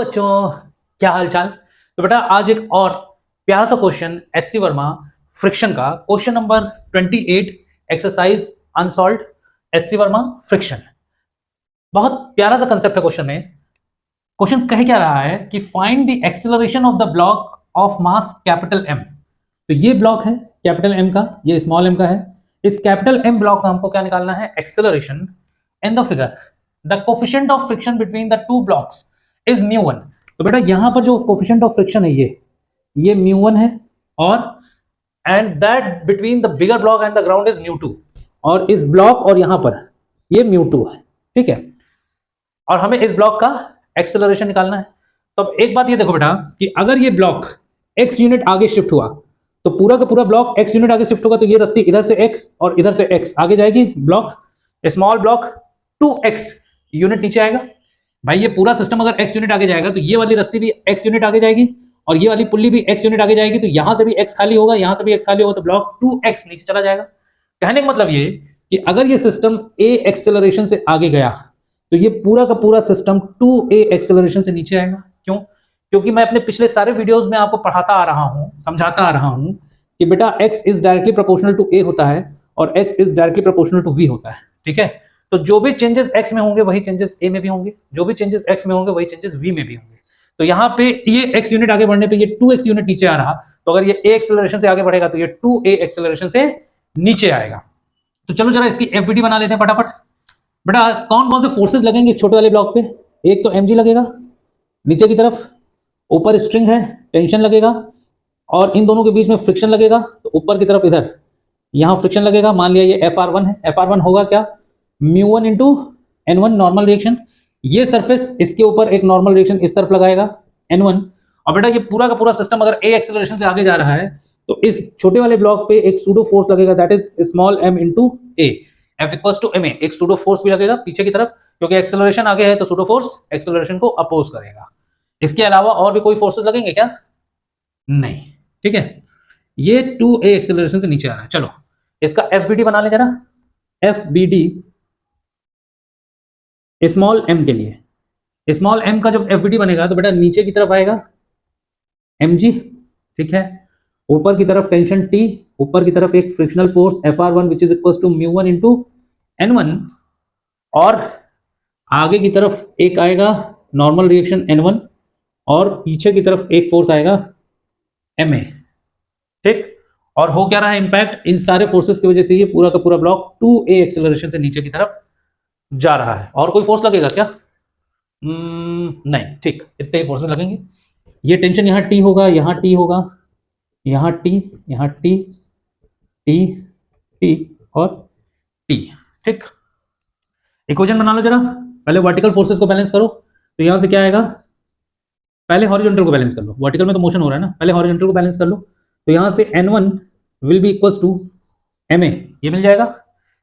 बच्चों, क्या हालचाल। तो बेटा आज एक और प्यारा सा क्वेश्चन एचसी वर्मा फ्रिक्शन का question number 28 exercise unsolved HC Verma friction. बहुत प्यारा सा कंसेप्ट है क्वेश्चन में। क्वेश्चन कह क्या रहा है कि find the acceleration of the block of mass capital M. तो ये ब्लॉक है कैपिटल एम का, ये स्मॉल एम का है। इस कैपिटल एम ब्लॉक का हमको क्या निकालना है, acceleration. In the figure the coefficient of friction between the two blocks is μ1। तो बेटा यहां पर जो कोफिशिएंट ऑफ फ्रिक्शन है ये μ1 है, और and that between the bigger block and the ground is μ2। और इस ब्लॉक और यहां पर ये μ2 है, ठीक है। और हमें इस ब्लॉक का एक्सेलरेशन निकालना है। तो अब एक बात ये देखो बेटा कि अगर ये ब्लॉक x यूनिट आगे शिफ्ट हुआ तो पूरा का पूरा ब्लॉक x यूनिट आगे शिफ्ट होगा, तो ये रस्सी इधर से x और इधर से x आगे जाएगी, block small block 2x unit नीचे आएगा। भाई ये पूरा सिस्टम अगर x यूनिट आगे जाएगा तो ये वाली रस्सी भी x यूनिट आगे जाएगी और ये वाली पुल्ली भी x यूनिट आगे जाएगी, तो यहां से भी x खाली होगा, यहां से भी x खाली होगा, तो ब्लॉक 2x नीचे चला जाएगा। कहने का मतलब ये कि अगर ये सिस्टम a एक्सेलरेशन से आगे गया तो ये पूरा का पूरा सिस्टम 2a एक्सेलरेशन से नीचे आएगा। क्यों? क्योंकि मैं अपने पिछले सारे वीडियोस में आपको पढ़ाता आ रहा हूं, समझाता आ रहा हूं कि बेटा x is directly proportional to a होता है और x is directly proportional to v होता है, ठीक है। तो जो भी चेंजेस x में होंगे वही चेंजेस a में भी होंगे, जो भी चेंजेस x में होंगे वही चेंजेस v में भी होंगे। तो यहाँ पे ये x यूनिट आगे बढ़ने पे ये 2x यूनिट नीचे आ रहा, तो अगर ये a एक्सेलरेशन से आगे बढ़ेगा तो ये 2a एक्सेलरेशन से नीचे आएगा। तो चलो जरा इसकी एफबीडी बना लेते हैं फटाफट। बेटा कौन कौन से फोर्सेस लगेंगे छोटे वाले ब्लॉक पे? एक तो mg लगेगा नीचे की तरफ, ऊपर स्ट्रिंग है टेंशन लगेगा, और इन दोनों के बीच में फ्रिक्शन लगेगा। तो ऊपर की तरफ इधर यहां फ्रिक्शन लगेगा, मान लिया ये FR1 है। FR1 होगा क्या, μ1 इंटू N1 नॉर्मल रिएक्शन। ये सरफेस इसके ऊपर एक नॉर्मल रिएक्शन इस तरफ लगाएगा N1। और बेटा ये पूरा का पूरा सिस्टम अगर a एक्सेलरेशन से आगे जा रहा है तो इस छोटे वाले ब्लॉक पे एक सूडो फोर्स लगेगा, that is small m into a, F equals to ma। एक सूडो फोर्स भी लगेगा पीछे की तरफ, क्योंकि एक्सेलरेशन आगे है तो सूडो फोर्स एक्सेलरेशन को अपोज करेगा। इसके अलावा और भी कोई फोर्सेस लगेंगे क्या? नहीं, ठीक है। ये 2a एक्सेलरेशन से नीचे आ रहा है। चलो इसका FBD बना ले जरा। FBD स्मॉल m के लिए, स्मॉल m का जब FBD बनेगा तो बेटा नीचे की तरफ आएगा mg, ठीक है। ऊपर की तरफ टेंशन T, ऊपर की तरफ एक frictional force FR1 which is equals to μ1 into N1, और आगे की तरफ एक आएगा नॉर्मल रिएक्शन N1, और पीछे की तरफ एक फोर्स आएगा Ma, ठीक। और हो क्या रहा है, इंपैक्ट इन सारे फोर्सेस की वजह से ये पूरा का पूरा ब्लॉक 2a एक्सेलरेशन से नीचे की तरफ जा रहा है। और कोई फोर्स लगेगा क्या? नहीं, ठीक, इतने ही फोर्सेस लगेंगे। ये टेंशन यहाँ T होगा, यहाँ T होगा, यहाँ T, यहाँ T, T, T और T, ठीक। इक्वेशन बना लो जरा। पहले वर्टिकल फोर्सेस को बैलेंस करो। तो यहाँ से क्या आएगा, पहले हॉरिजॉन्टल को बैलेंस कर लो, वर्टिकल में तो मोशन हो रहा है ना, पहले हॉरिजॉन्टल को बैलेंस कर लो। तो यहाँ से N1 will be equals to Ma, ये मिल जाएगा।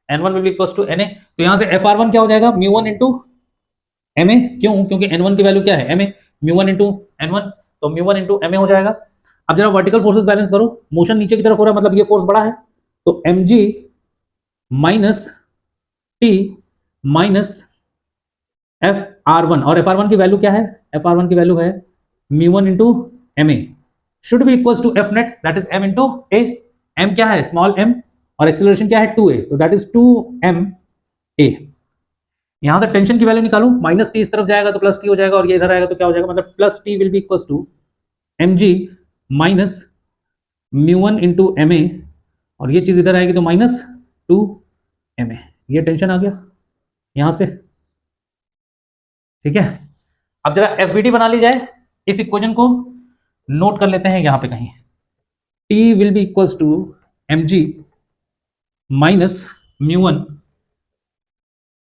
N1 will be equals to Na। तो यहाँ से FR1 क्या हो जाएगा, μ1 इंटू Ma। क्यों? क्योंकि N1 की वैल्यू क्या है, Ma, μ1 इंटू N1, तो μ1 इंटू Ma हो जाएगा। अब जरा वर्टिकल फोर्सेस बैलेंस करो, मोशन नीचे की तरफ हो रहा है मतलब ये फोर्स बड़ा है, तो mg minus T minus FR1, और FR1 की वैल्यू क्या है, FR1 की वैल्यू है μ1 into Ma, should be equals to F net, that is m into a। m क्या है, स्मॉल m, और एक्सेलरेशन क्या है 2a, तो दैट इज 2ma। यहां से टेंशन की वैल्यू निकालो, माइनस टी इस तरफ जाएगा तो प्लस टी हो जाएगा, और ये इधर आएगा तो क्या हो जाएगा, मतलब plus T will be equals to mg minus μ1 into ma, और ये चीज इधर आएगी तो माइनस 2ma। ये टेंशन आ गया यहां से, ठीक है। अब जरा FBD बना ली जाए। इस इक्वेशन को नोट कर लेते हैं यहां पे कहीं। T will be equals to mg minus μ1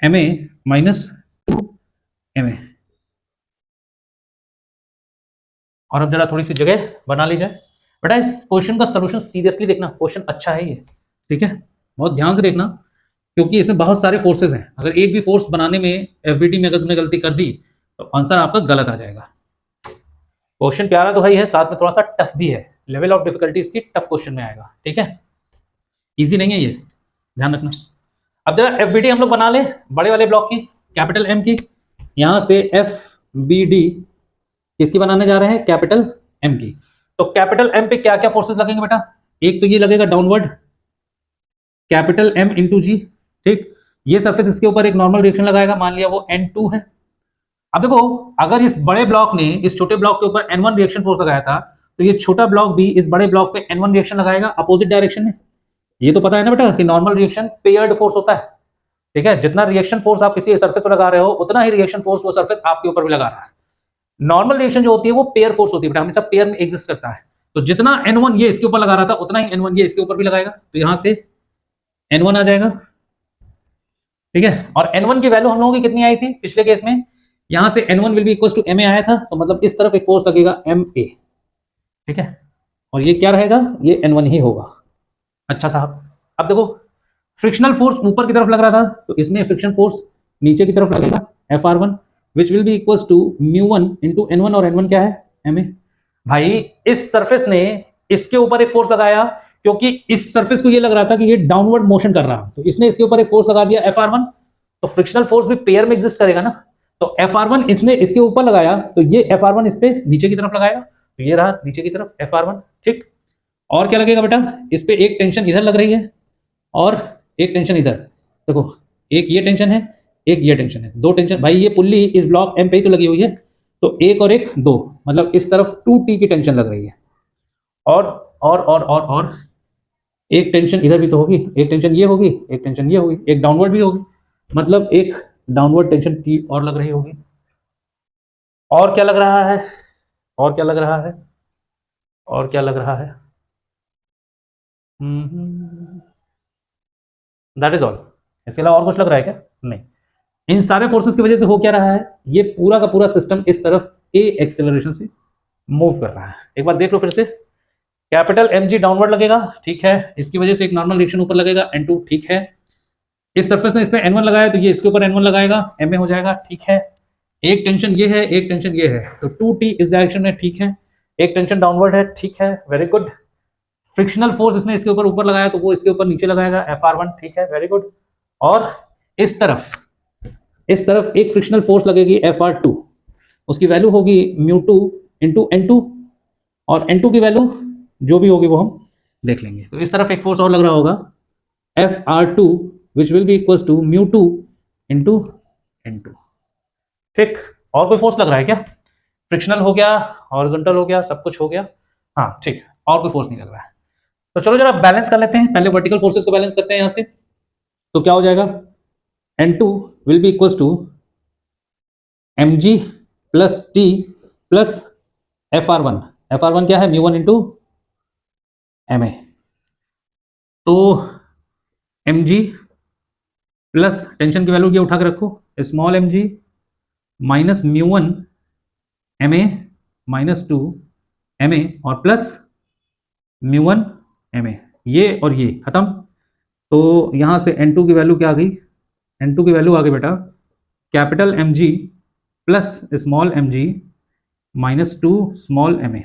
ma minus 2ma। और अब जरा थोड़ी सी जगह बना ली जाए। बेटा इस क्वेश्चन का सलूशन सीरियसली देखना, क्वेश्चन अच्छा है ये, ठीक है, बहुत ध्यान से देखना, क्योंकि इसमें बहुत सारे फोर्सेस हैं। अगर एक भी फोर्स बनाने में FBD में अगर तुमने गलती कर दी तो आंसर आपका गलत आ जाएगा। क्वेश्चन प्यारा तो है, साथ में थोड़ा सा टफ भी है, लेवल ऑफ डिफिकल्टी इसकी टफ क्वेश्चन में आएगा, ठीक है, इजी नहीं है ये, ध्यान रखना। अब जरा FBD हम लोग बना ले बड़े वाले ब्लॉक की, कैपिटल M की। यहां से FBD किसकी बनाने जा रहे हैं, कैपिटल एम की। तो कैपिटल एम पे क्या क्या फोर्सेस लगेंगे बेटा, एक तो ये लगेगा डाउनवर्ड कैपिटल एम इंटू जी, ठीक। ये सरफेस इसके ऊपर एक नॉर्मल रिएक्शन लगाएगा, मान लिया वो N2 है। अब देखो, अगर इस बड़े ब्लॉक ने इस छोटे ब्लॉक के ऊपर N1 रिएक्शन फोर्स लगाया था, तो ये छोटा ब्लॉक भी इस बड़े ब्लॉक पे N1 रिएक्शन लगाएगा अपोजिट डायरेक्शन में। ये तो पता है ना बेटा कि नॉर्मल रिएक्शन पेयर्ड फोर्स होता है, ठीक है। जितना रिएक्शन फोर्स आप किसी सरफेस पर लगा रहे हो, उतना ही रिएक्शन फोर्स वो सरफेस आपके ऊपर भी लगा रहा है। नॉर्मल रिएक्शन जो होती है वो पेयर फोर्स होती है बेटा, हमेशा पेयर में एग्जिस्ट करता है। तो जितना N1 ये इसके ऊपर लगा रहा था, उतना ही N1 ये इसके ऊपर भी लगाएगा। तो यहां से N1 आ जाएगा, ठीक है। और N1 की वैल्यू हम लोगों की कितनी आई थी पिछले केस में, यहां से N1 will be equal to MA आया था, तो मतलब इस तरफ एक फोर्स लगेगा MA, ठीक है। और ये क्या रहेगा, ये N1 ही होगा। अच्छा साहब, अब देखो फ्रिक्शनल फोर्स ऊपर की तरफ लग रहा था, तो इसमें फ्रिक्शन फोर्स नीचे की तरफ लगेगा FR1 which will be equal to μ1 into N1, और N1 क्या है, MA। भाई इस सरफेस ने इसके ऊपर एक फोर्स लगाया, क्योंकि इस सरफेस को ये लग रहा था कि ये डाउनवर्ड मोशन कर रहा है, तो इसने इसके ऊपर एक फोर्स लगा दिया FR1। तो फ्रिक्शनल फोर्स भी पेयर में एग्जिस्ट करेगा ना, तो FR1 इसने इसके ऊपर लगाया, तो ये FR1 इस पे नीचे की तरफ लगाएगा, तो ये रहा नीचे की तरफ FR1, ठीक। और क्या लगेगा बेटा, इस पे एक टेंशन इधर लग रही है और एक टेंशन इधर। देखो एक ये टेंशन है, एक ये टेंशन है, दो टेंशन। भाई ये पुल्ली इस ब्लॉक एम पे ही तो लगी हुई है, तो एक और एक दो, मतलब इस तरफ 2T की टेंशन लग रही है। और एक टेंशन इधर भी तो होगी, एक टेंशन ये होगी, एक टेंशन ये होगी, एक डाउनवर्ड भी होगी, मतलब एक डाउनवर्ड टेंशन T और लग रही होगी। और क्या लग रहा है, और क्या लग रहा है, और क्या लग रहा है, दैट इज ऑल। इसके अलावा और कुछ लग रहा है क्या, नहीं। इन सारे फोर्सेस की वजह से हो क्या रहा है, ये पूरा का पूरा सिस्टम इस तरफ ए एक्सेलरेशन से मूव कर रहा है। एक बार देख लो फिर से, कैपिटल mg डाउनवर्ड लगेगा, ठीक है, इसकी वजह से एक नॉर्मल रिएक्शन ऊपर लगेगा N2, ठीक है। इस सरफेस ने इस पे N1 लगाया, तो ये इसके ऊपर N1 लगाएगा, MA हो जाएगा, ठीक है। एक टेंशन ये है, एक टेंशन ये है, तो 2T इस डायरेक्शन में, ठीक है। एक टेंशन डाउनवर्ड है, ठीक है, वेरी गुड। फ्रिक्शनल फोर्स इसने इसके ऊपर ऊपर लगाया, तो वो इसके ऊपर नीचे लगाएगा FR1, ठीक है, वेरी गुड। और इस तरफ एक फ्रिक्शनल फोर्स लगेगी FR2, उसकी वैल्यू होगी μ2 इंटू N2, और N2 की वैल्यू जो भी होगी वो हम देख लेंगे। तो इस तरफ एक फोर्स और लग रहा होगा FR2 which will be equal to μ2 into N2, ठीक। और कोई फोर्स लग रहा है क्या, फ्रिक्शनल हो गया, हॉरिजॉन्टल हो गया, सब कुछ हो गया, हाँ ठीक, और कोई फोर्स नहीं लग रहा है। तो चलो जरा बैलेंस कर लेते हैं, पहले वर्टिकल फोर्सेस को बैलेंस करते हैं यहां से। तो क्या हो जाएगा, N2 will be equal to mg plus T plus FR1। FR1 क्या है, μ1 इंटू MA। तो mg प्लस टेंशन की वैल्यू क्या उठा के रखो, small mg minus μ1 MA minus 2 MA और प्लस μ1 MA, ये और ये खत्म। तो यहां से N2 की वैल्यू क्या आ गई, N2 की वैल्यू आ गई बेटा capital mg plus small mg minus 2 small MA।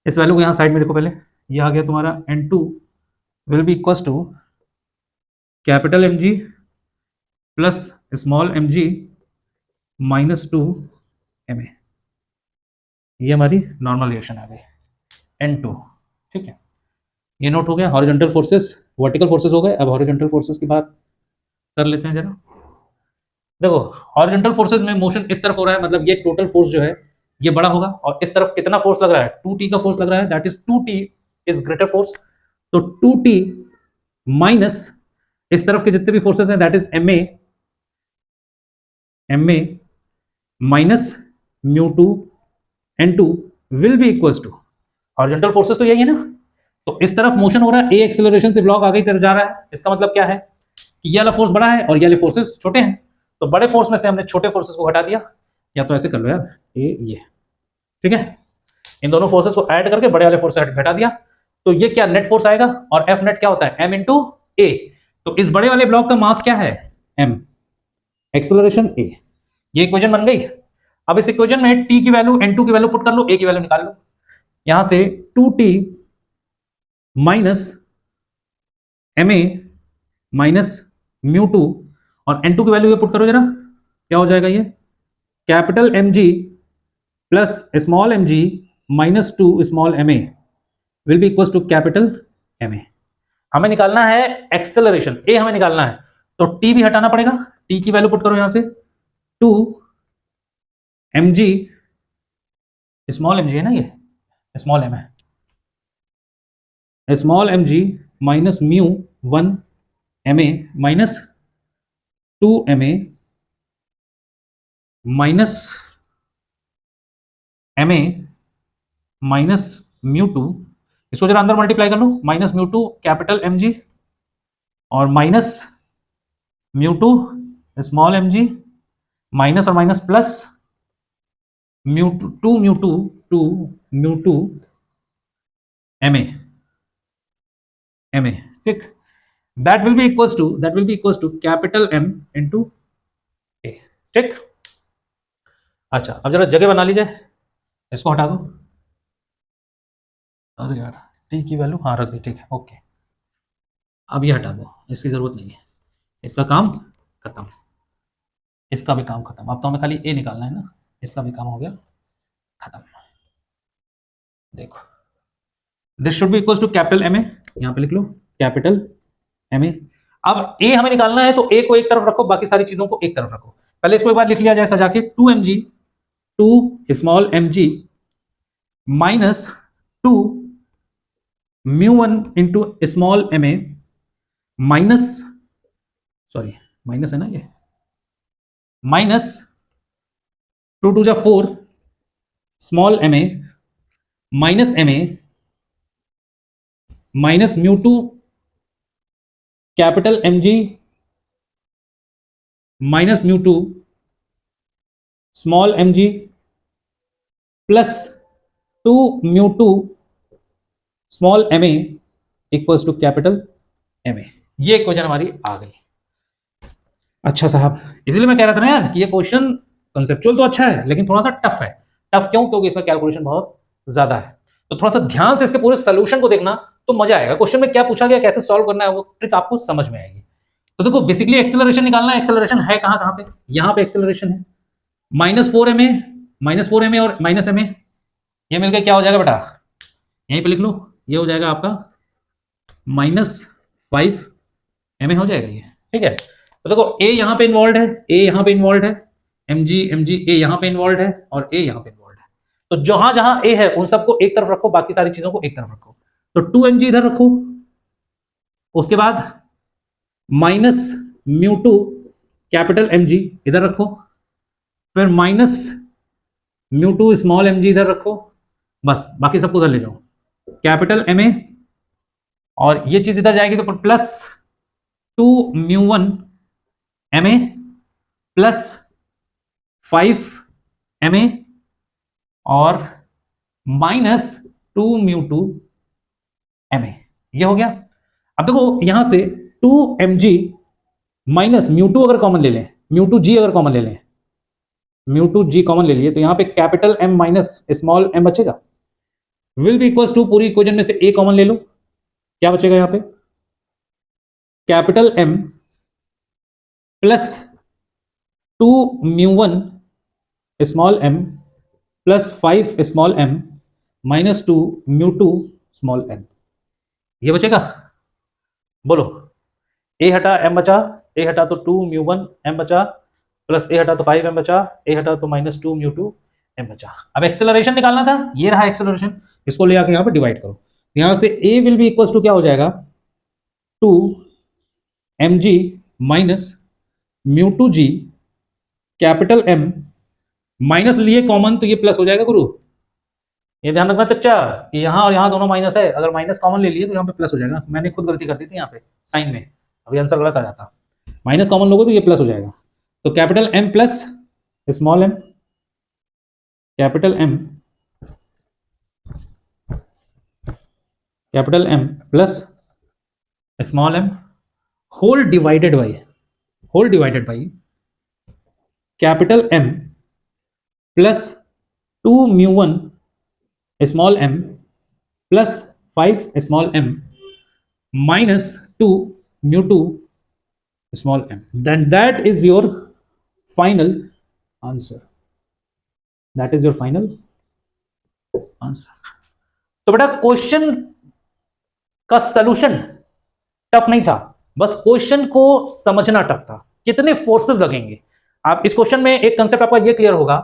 इस वैल्यू को यहाँ साइड में देखो पहले, ये आ गया तुम्हारा N2 will be equal to capital mg plus small mg minus 2 MA। ये हमारी नॉर्मल रिएक्शन आ गई N2, ठीक है। ये नोट हो गया, हॉरिजॉन्टल फोर्सेस वर्टिकल फोर्सेस हो गए। अब हॉरिजॉन्टल फोर्सेस की बात कर लेते हैं जरा। देखो हॉरिजॉन्टल फोर्सेस में मोशन इस तरफ हो रहा है, मतलब ये टोटल फोर्स जो है ये बड़ा होगा, और इस तरफ कितना फोर्स लग रहा है, 2T का फोर्स लग रहा है, that is 2T is greater force. तो 2T माइनस इस तरफ के जितने भी फोर्सेस हैं that is MA minus μ2 N2 will be equals to, horizontal forces तो यही है ना। तो इस तरफ मोशन हो रहा है, ए एक्सेलरेशन से ब्लॉक आगे तरफ जा रहा है, इसका मतलब क्या है कि ये वाला फोर्स बड़ा है और ये वाले फोर्सेस छोटे हैं। तो बड़े फोर्स में से हमने छोटे फोर्सेस को हटा दिया, या तो ऐसे कर लो यार, ये ठीक है, इन दोनों फोर्सेस को ऐड करके बड़े वाले फोर्स से घटा दिया, तो ये क्या नेट फोर्स आएगा, और F नेट क्या होता है, M इंटू ए। तो इस बड़े वाले ब्लॉक का मास क्या है, M, एक्सेलरेशन A। ये इक्वेशन बन गई। अब इस इक्वेशन में T की वैल्यू N2 की वैल्यू पुट कर लो, A की वैल्यू निकाल लो। यहां से 2T माइनस MA माइनस μ2 और N2 की वैल्यू ये पुट करो जरा, क्या हो जाएगा, ये capital mg plus small M G minus 2 small M A will be equal to capital M A. हमें निकालना है एक्सेलरेशन, ए हमें निकालना है, तो टी भी हटाना पड़ेगा, टी की वैल्यू पुट करो यहां से 2 M G, small M G है ना, ये स्मॉल एम है, small M G minus mu 1 M A minus 2 M A minus M A minus mu 2, इसको जरा अंदर मल्टीप्लाई कर लो, minus mu 2 capital M G और minus mu 2 small M G minus और minus plus mu 2 mu 2 M A, ठीक, that will be equals to capital M into ए, ठीक। अच्छा अब जरा जगह बना लीजिए, इसको हटा दो, अरे यार टी की वैल्यू हाँ रख दी, ठीक है, ओके। अब ये हटा दो, इसकी जरूरत नहीं है, इसका काम खत्म, इसका भी काम खत्म, अब तो हमें खाली ए निकालना है ना, इसका भी काम हो गया खत्म। देखो this should be equal to capital M A, यहां पे लिख लो कैपिटल एम ए। अब ए हमें निकालना है, तो ए को एक तरफ रखो, बाकी सारी चीजों को एक तरफ रखो। पहले इसको एक बार लिख लिया जाए सजा के, 2 M G, 2 small M G minus 2 mu 1 into small M A minus, sorry minus है ना ये, माइनस 2 2 जा 4 small M A minus M A minus mu 2 capital M G minus mu 2 small M G plus 2 mu 2 small M A equals to capital M A. ये question हमारी आ गई। अच्छा साहब, इसलिए मैं कह रहा था ना यार कि ये क्वेश्चन कंसेप्चुअल तो अच्छा है लेकिन थोड़ा सा टफ है। टफ क्यों? क्योंकि इसमें कैलकुलेशन बहुत ज्यादा है, तो थोड़ा सा ध्यान से इसके पूरे सोल्यूशन को देखना तो मजा आएगा। क्वेश्चन में क्या पूछा गया, कैसे सॉल्व करना है, वो ट्रिक आपको समझ में आएगी। तो देखो बेसिकली एक्सेलरेशन निकालना है, एक्सेलरेशन है कहां कहां पे, यहां पे एक्सेलरेशन है, -4 ma और -ma, ये मिलकर क्या हो जाएगा बेटा, यहीं पे लिख लो, ये हो जाएगा आपका -5 ma हो जाएगा ये, ठीक है। तो देखो ए यहां पे इन्वॉल्व है, ए यहां पे इन्वॉल्व है, mg ए यहां पे इन्वॉल्व है और ए यहां पे इन्वॉल्व है। तो जहां जहां ए है उन सबको एक तरफ रखो, बाकी सारी चीजों को एक तरफ रखो। तो 2 mg इधर रखो, उसके बाद minus mu 2 capital M G इधर रखो, फिर minus mu 2 small M G इधर रखो, बस बाकी सबको उधर ले जाओ, कैपिटल एम ए, और ये चीज इधर जाएगी तो plus 2 mu 1 M A plus 5 M A और माइनस 2 म्यू 2 एम ए, ये हो गया। अब देखो यहां से 2 एम जी माइनस म्यू 2 अगर कॉमन ले लें, म्यू 2 जी अगर कॉमन ले लें, म्यू 2 जी कॉमन ले लिए, तो यहां पे capital M minus small M बचेगा, विल बी इक्वल्स टू, पूरी इक्वेशन में से ए कॉमन ले लो, क्या बचेगा यहां पे, capital M plus 2 mu 1 small M plus 5 small M minus 2 mu 2 small M, ये बचेगा। बोलो, ए हटा एम बचा, ए हटा तो 2 म्यू 1 एम बचा, प्लस ए हटा तो 5 एम बचा, ए हटा तो माइनस 2 म्यू 2 एम बचा। अब एक्सेलरेशन निकालना था, ये रहा एक्सेलरेशन, इसको ले आके यहां पे डिवाइड करो, यहां से ए विल बी इक्वल टू क्या हो जाएगा, 2 M G minus mu 2 G capital M, minus लिए कॉमन तो ये प्लस हो जाएगा गुरु, ये ध्यान रखना चच्चा कि यहाँ और यहाँ दोनों माइनस है, अगर माइनस कॉमन ले लिए तो यहाँ पे प्लस हो जाएगा। मैंने खुद गलती कर दी थी यहाँ पे साइन में, अभी आंसर गलत आ जाता, माइनस कॉमन लोगे तो ये प्लस हो जाएगा। तो capital M plus small M, capital M plus small M whole divided by capital M plus 2 mu 1 small M plus 5 small M minus 2 mu 2 small m, then that is your final answer. That is your final answer. तो बेटा question का solution tough नहीं था, बस question को समझना tough था, कितने फोर्सेस लगेंगे। आप इस क्वेश्चन में एक कंसेप्ट आपका ये क्लियर होगा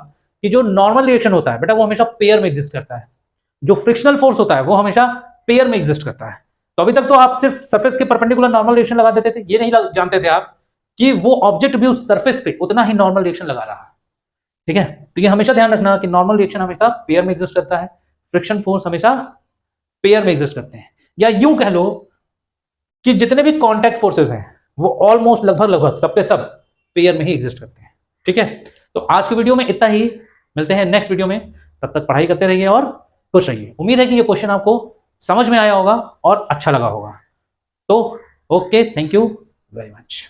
कि जो नॉर्मल रिएक्शन होता है बेटा वो हमेशा पेयर में एग्जिस्ट करता है, जो फ्रिक्शनल फोर्स होता है वो हमेशा पेयर में एग्जिस्ट करता है। तो अभी तक तो आप सिर्फ सरफेस के परपेंडिकुलर नॉर्मल रिएक्शन लगा देते थे, ये नहीं जानते थे आप कि वो ऑब्जेक्ट भी उस सरफेस पे उतना ही नॉर्मल रिएक्शन लगा रहा है। ठीक है, तो ये हमेशा ध्यान रखना कि नॉर्मल रिएक्शन हमेशा पेयर में एग्जिस्ट करता है, फ्रिक्शन फोर्स हमेशा पेयर में एग्जिस्ट करते हैं। या यूं कह लो कि जितने भी कॉन्टैक्ट फोर्सेस हैं वो ऑलमोस्ट लगभग लगभग सबके सब पेयर में ही एग्जिस्ट करते हैं। ठीक है, तो आज की वीडियो में इतना ही, मिलते हैं नेक्स्ट वीडियो में, तब तक पढ़ाई करते रहिए और खुश रहिए। उम्मीद है कि ये क्वेश्चन आपको समझ में आया होगा और अच्छा लगा होगा। तो okay, thank you very much.